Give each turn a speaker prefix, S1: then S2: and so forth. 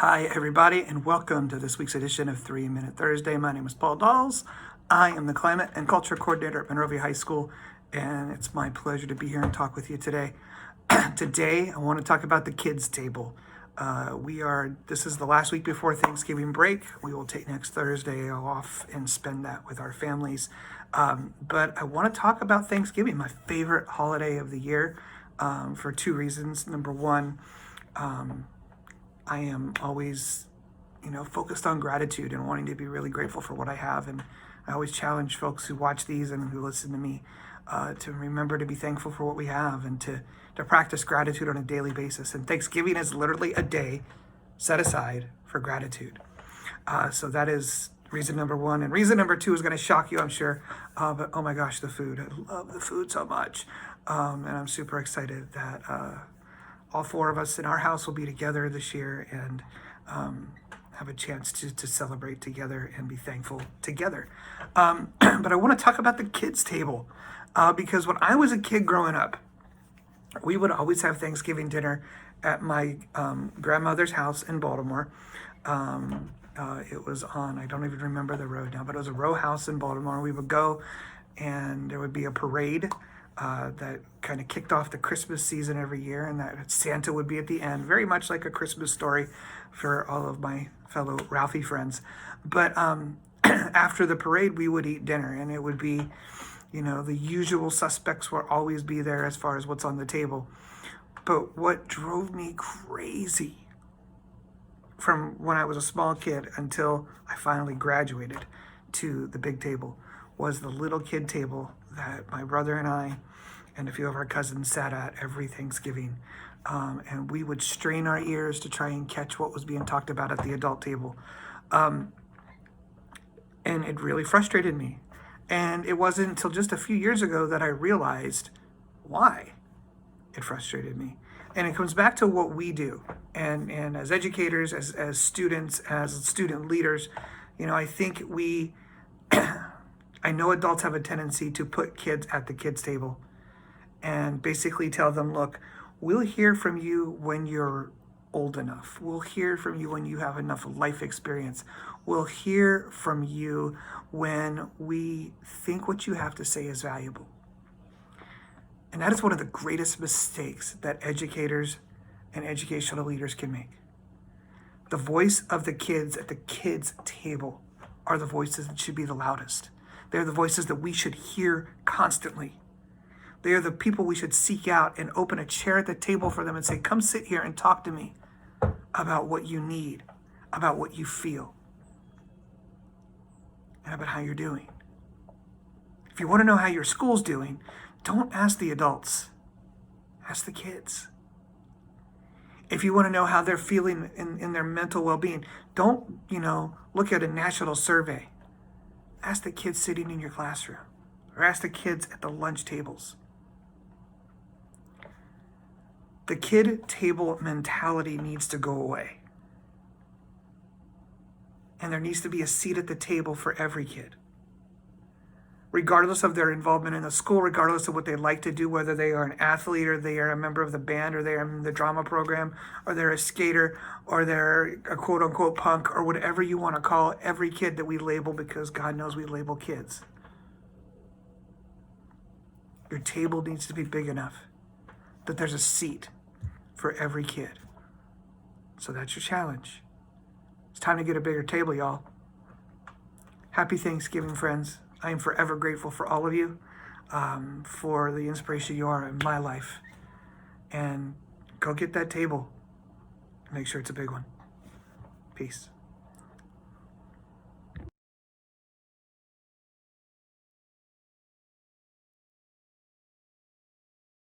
S1: Hi, everybody, and welcome to this week's edition of 3 Minute Thursday. My name is Paul Dawes. I am the Climate and Culture Coordinator at Movavi High School, and it's my pleasure to be here and talk with you today. Today, I want to talk about the kids' table. This is the last week before Thanksgiving break. We will take next Thursday off and spend that with our families. But I want to talk about Thanksgiving, my favorite holiday of the year, for two reasons. Number one, I am always, focused on gratitude and wanting to be really grateful for what I have. And I always challenge folks who watch these and who listen to me to remember to be thankful for what we have and to practice gratitude on a daily basis. And Thanksgiving is literally a day set aside for gratitude. So that is reason number one. And reason number two is going to shock you, I'm sure. But oh my gosh, the food. I love the food so much. And I'm super excited that all four of us in our house will be together this year and have a chance to celebrate together and be thankful together. But I want to talk about the kids' table because when I was a kid growing up, we would always have Thanksgiving dinner at my grandmother's house in Baltimore. It was on, I don't even remember the road now, but it was a row house in Baltimore. We would go and there would be a parade that kind of kicked off the Christmas season every year, and that Santa would be at the end, very much like A Christmas Story for all of my fellow Ralphie friends. But after the parade, we would eat dinner, and it would be, the usual suspects will always be there as far as what's on the table. But what drove me crazy from when I was a small kid until I finally graduated to the big table was the little kid table that my brother and I and a few of our cousins sat at every Thanksgiving. And we would strain our ears to try and catch what was being talked about at the adult table. And it really frustrated me. And it wasn't until just a few years ago that I realized why it frustrated me. And it comes back to what we do. And as educators, as students, as student leaders, I think I know adults have a tendency to put kids at the kids' table and basically tell them, look, we'll hear from you when you're old enough. We'll hear from you when you have enough life experience. We'll hear from you when we think what you have to say is valuable. And that is one of the greatest mistakes that educators and educational leaders can make. The voice of the kids at the kids' table are the voices that should be the loudest. They're the voices that we should hear constantly. They are the people we should seek out and open a chair at the table for them and say, come sit here and talk to me about what you need, about what you feel, and about how you're doing. If you want to know how your school's doing, don't ask the adults. Ask the kids. If you want to know how they're feeling in their mental well-being, don't, look at a national survey. Ask the kids sitting in your classroom or ask the kids at the lunch tables. The kid table mentality needs to go away. And there needs to be a seat at the table for every kid. Regardless of their involvement in the school, regardless of what they like to do, whether they are an athlete or they are a member of the band or they are in the drama program or they're a skater or they're a quote-unquote punk or whatever you want to call every kid that we label, because God knows we label kids. Your table needs to be big enough that there's a seat for every kid. So that's your challenge. It's time to get a bigger table, y'all. Happy Thanksgiving, friends. I am forever grateful for all of you, for the inspiration you are in my life. And go get that table. Make sure it's a big one. Peace.